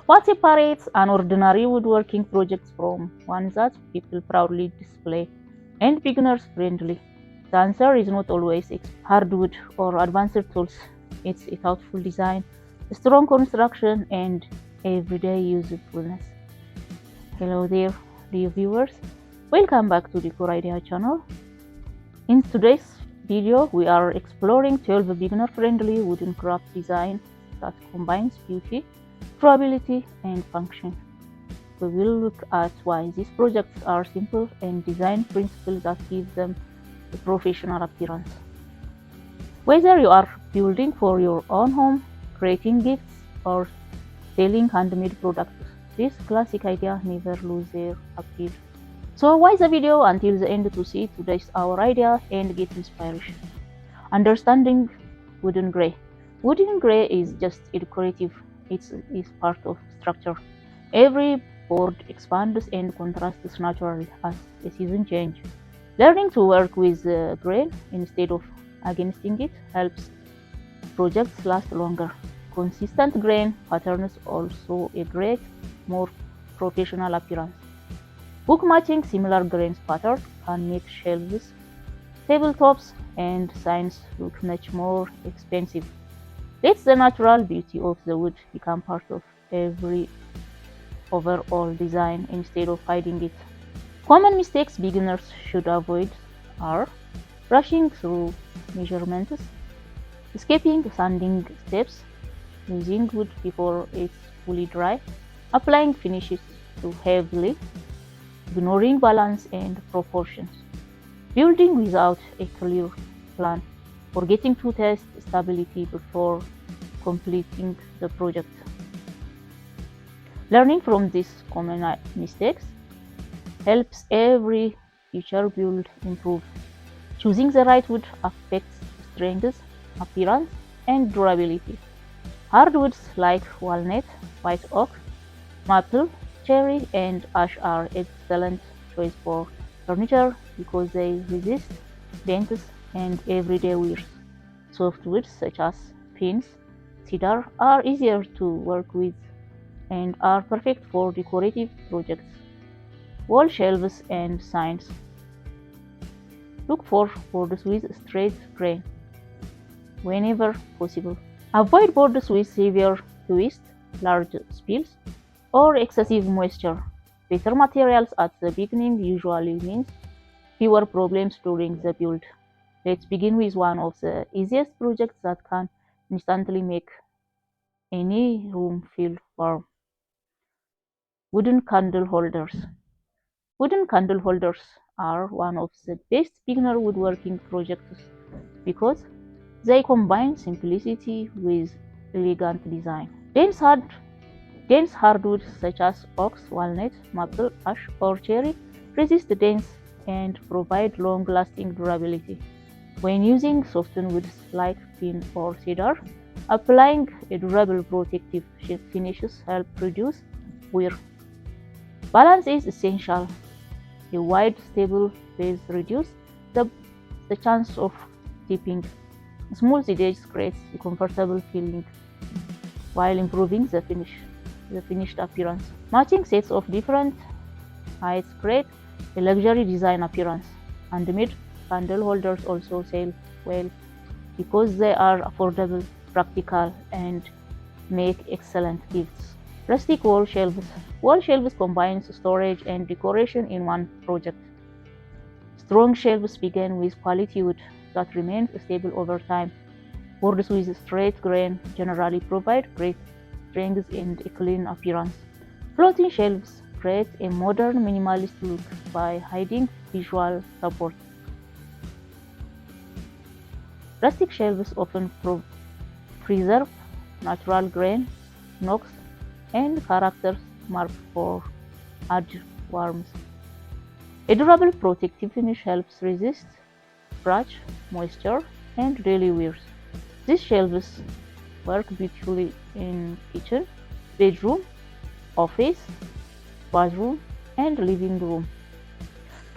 What separates an ordinary woodworking project from one that people proudly display and beginners friendly? The answer is not always hardwood or advanced tools. It's a thoughtful design, strong construction, and everyday usefulness. Hello there, dear viewers. Welcome back to Decor Idea channel. In today's video, we are exploring 12 beginner-friendly wooden craft design that combines beauty, durability, and function. We will look at why these projects are simple and design principles that give them a professional appearance. Whether you are building for your own home, creating gifts, or selling handmade products, this classic idea never loses their appeal. So watch the video until the end to see today's our idea and get inspiration. Understanding wooden gray. Wooden gray is just a decorative. It's part of structure. Every board expands and contrasts naturally as the season change. Learning to work with grain instead of against it helps projects last longer. Consistent grain patterns also a great, more professional appearance. Book matching similar grain patterns can make shelves, tabletops, and signs look much more expensive. Let the natural beauty of the wood become part of every overall design instead of hiding it. Common mistakes beginners should avoid are rushing through measurements, skipping sanding steps, using wood before it's fully dry, applying finishes too heavily, ignoring balance and proportions, building without a clear plan, forgetting to test stability before completing the project. Learning from these common mistakes helps every future build improve. Choosing the right wood affects strength, appearance, and durability. Hardwoods like walnut, white oak, maple, cherry, and ash are excellent choice for furniture because they resist dents and everyday wear. Softwoods such as pine, cedar are easier to work with and are perfect for decorative projects. Wall shelves and signs. Look for boards with straight grain whenever possible. Avoid boards with severe twist, large spills, or excessive moisture. Better materials at the beginning usually means fewer problems during the build. Let's begin with one of the easiest projects that can instantly make any room feel warm. Wooden candle holders. Wooden candle holders are one of the best beginner woodworking projects because they combine simplicity with elegant design. Dense hardwoods such as oak, walnut, maple, ash, or cherry resist dents and provide long-lasting durability. When using softened woods like pine or cedar, applying a durable protective finishes help reduce wear. Balance is essential. A wide, stable base reduces the chance of tipping. Smooth edges creates a comfortable feeling while improving the finished appearance. Matching sets of different heights create a luxury design appearance. Handmade candle holders also sell well because they are affordable, practical, and make excellent gifts. Rustic wall shelves. Wall shelves combines storage and decoration in one project. Strong shelves begin with quality wood that remains stable over time. Boards with straight grain generally provide great strength and a clean appearance. Floating shelves create a modern minimalist look by hiding visual support. Rustic shelves often preserve natural grain, nooks, and characters marked for added warmth. A durable protective finish helps resist scratch, moisture, and daily wear. These shelves work beautifully in kitchen, bedroom, office, bathroom, and living room.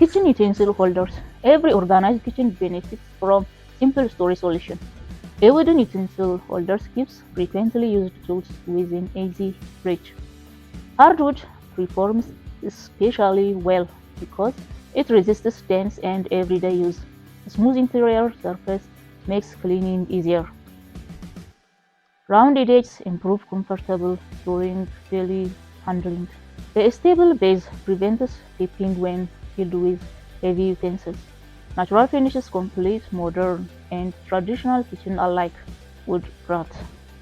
Kitchen utensil holders. Every organized kitchen benefits from simple storage solution. A wooden utensil holder keeps frequently used tools within easy reach. Hardwood performs especially well because it resists stains and everyday use. A smooth interior surface makes cleaning easier. Round edges improve comfortable during daily handling. A stable base prevents tipping when filled with heavy utensils. Natural finishes complete modern and traditional kitchen alike woodcraft.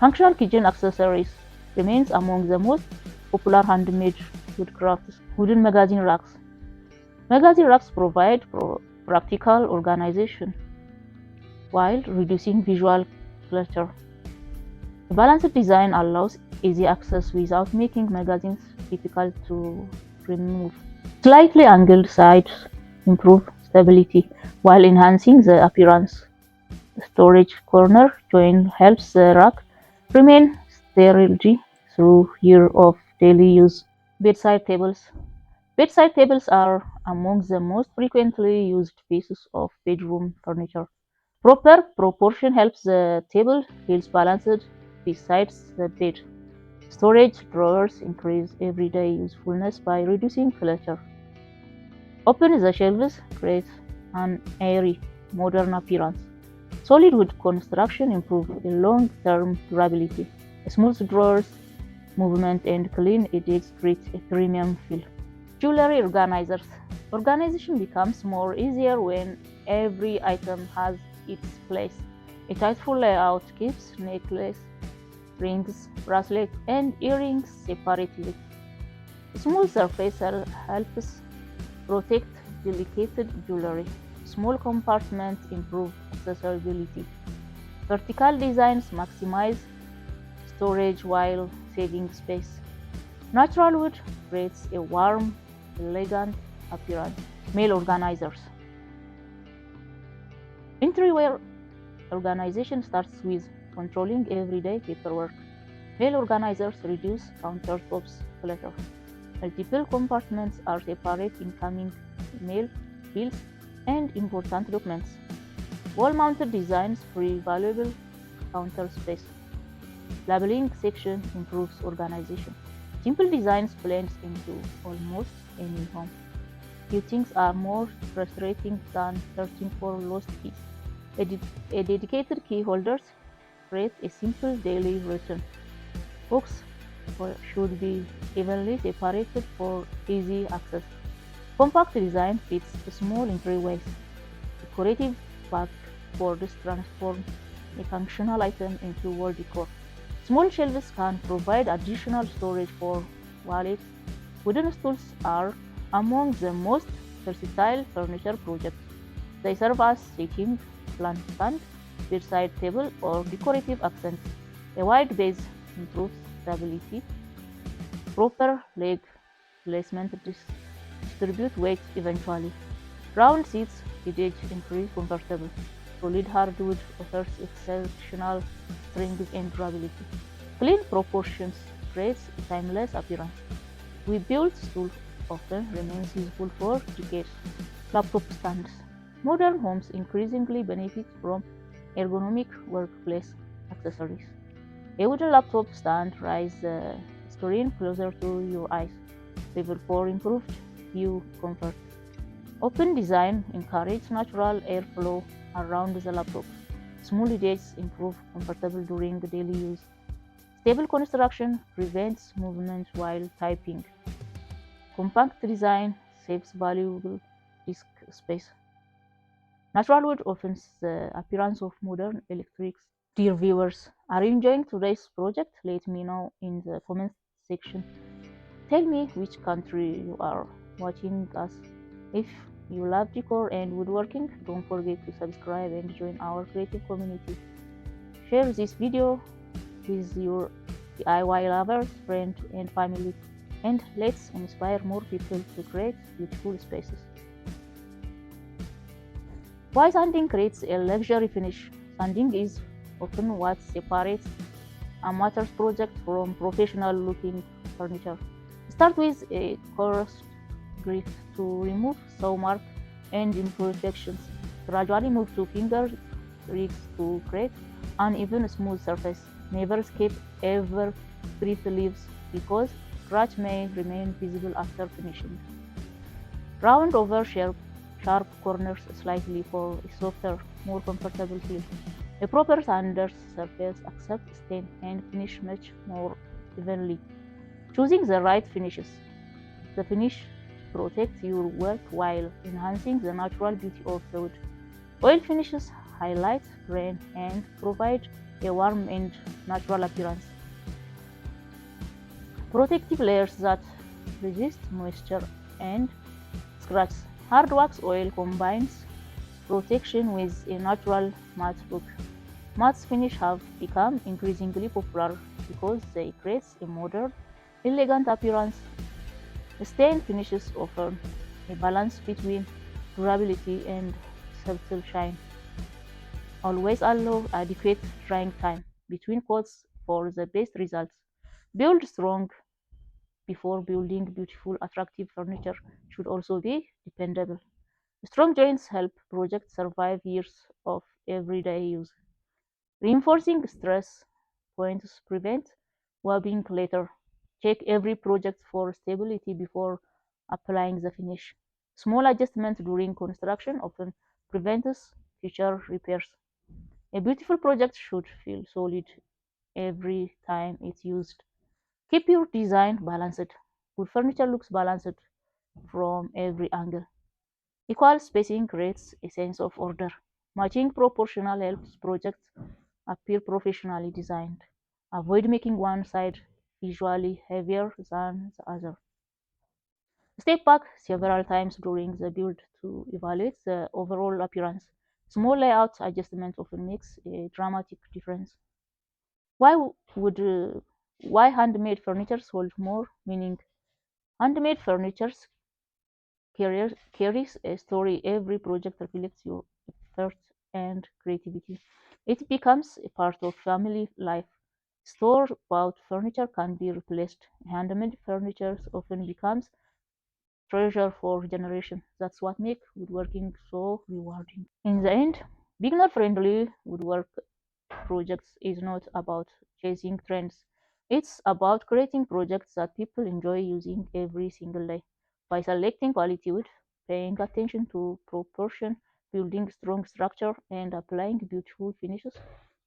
Functional kitchen accessories remains among the most popular handmade woodcrafts. Wooden magazine racks. Magazine racks provide practical organization while reducing visual clutter. A balanced design allows easy access without making magazines difficult to remove. Slightly angled sides improve stability while enhancing the appearance. The storage corner joint helps the rack remain sterile through years of daily use. Bedside tables. Bedside tables are among the most frequently used pieces of bedroom furniture. Proper proportion helps the table feels balanced beside the bed. Storage drawers increase everyday usefulness by reducing clutter. Open the shelves creates an airy, modern appearance. Solid wood construction improves long-term durability. Smooth drawers, movement, and clean edges create a premium feel. Jewelry organizers. Organization becomes more easier when every item has its place. A tasteful layout keeps necklace, rings, bracelets, and earrings separately. Smooth surface helps protect delicate jewelry. Small compartments improve accessibility. Vertical designs maximize storage while saving space. Natural wood creates a warm, elegant appearance. Mail organizers. Entryway organization starts with controlling everyday paperwork. Mail organizers reduce countertops clutter. Multiple compartments are separate incoming mail, bills, and important documents. Wall-mounted designs free valuable counter space. Labeling section improves organization. Simple designs blends into almost any home. Few things are more frustrating than searching for lost keys. A dedicated key holders create a simple daily routine. Books should be evenly separated for easy access. Compact design fits small entryways. Decorative backboards transform a functional item into wall decor. Small shelves can provide additional storage for wallets. Wooden stools are among the most versatile furniture projects. They serve as seating, plant stand, bedside table, or decorative accents. A wide base improves stability. Proper leg placement distribute weight eventually. Round seats edge increase comfortable. Solid hardwood offers exceptional strength and durability. Clean proportions creates a timeless appearance. We built stool often remains useful for decades. Laptop stands. Modern homes increasingly benefit from ergonomic workplace accessories. A wooden laptop stand raises the screen closer to your eyes. Level 4 improved view comfort. Open design encourages natural airflow around the laptop. Small edges improve comfortable during daily use. Stable construction prevents movement while typing. Compact design saves valuable disk space. Natural wood offers the appearance of modern electrics. Dear viewers, are you enjoying today's project? Let me know in the comment section. Tell me which country you are watching us. If you love decor and woodworking, don't forget to subscribe and join our creative community. Share this video with your DIY lovers, friends, and family, and let's inspire more people to create beautiful spaces. Why sanding creates a luxury finish? Sanding is often what separates amateur projects from professional-looking furniture. Start with a coarse grit to remove saw marks and imperfections. Gradually move to finger rigs to create an even smooth surface. Never skip ever grit leaves because scratch may remain visible after finishing. Round over sharp corners slightly for a softer, more comfortable feel. A proper sanded surface accepts stain and finish much more evenly. Choosing the right finishes. The finish protects your work while enhancing the natural beauty of the wood. Oil finishes highlight grain and provide a warm and natural appearance. Protective layers that resist moisture and scratch. Hard wax oil combines protection with a natural matte look. Matte finishes have become increasingly popular because they create a modern, elegant appearance. Stain finishes offer a balance between durability and subtle shine. Always allow adequate drying time between coats for the best results. Build strong before building beautiful, attractive furniture should also be dependable. Strong joints help projects survive years of everyday use. Reinforcing stress points prevent wobbling later. Check every project for stability before applying the finish. Small adjustments during construction often prevents future repairs. A beautiful project should feel solid every time it's used. Keep your design balanced. Good furniture looks balanced from every angle. Equal spacing creates a sense of order. Matching proportional helps projects appear professionally designed. Avoid making one side visually heavier than the other. Step back several times during the build to evaluate the overall appearance. Small layout adjustments often makes a dramatic difference. Why would why handmade furniture hold more meaning? Handmade furniture carries a story. Every project reflects your effort and creativity. It becomes a part of family life. Store-bought furniture can be replaced. Handmade furniture often becomes treasure for generations. That's what makes woodworking so rewarding. In the end, beginner-friendly woodwork projects is not about chasing trends. It's about creating projects that people enjoy using every single day. By selecting quality wood, paying attention to proportion, building strong structure, and applying beautiful finishes,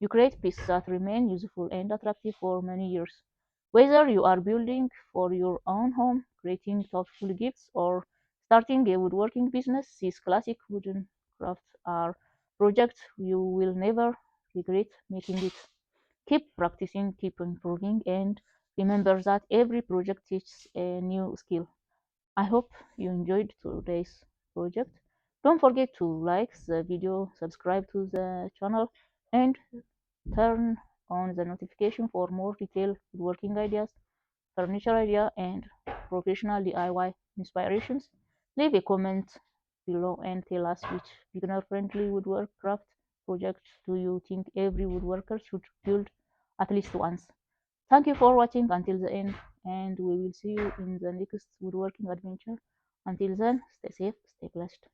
you create pieces that remain useful and attractive for many years. Whether you are building for your own home, creating thoughtful gifts, or starting a woodworking business, these classic wooden crafts are projects you will never regret making it. Keep practicing, keep improving, and remember that every project teaches a new skill. I hope you enjoyed today's project. Don't forget to like the video, subscribe to the channel, and turn on the notification for more detailed working ideas, furniture idea, and professional DIY inspirations. Leave a comment below and tell us which beginner-friendly woodwork project do you think every woodworker should build at least once. Thank you for watching until the end, and we will see you in the next woodworking adventure. Until then, stay safe, stay blessed.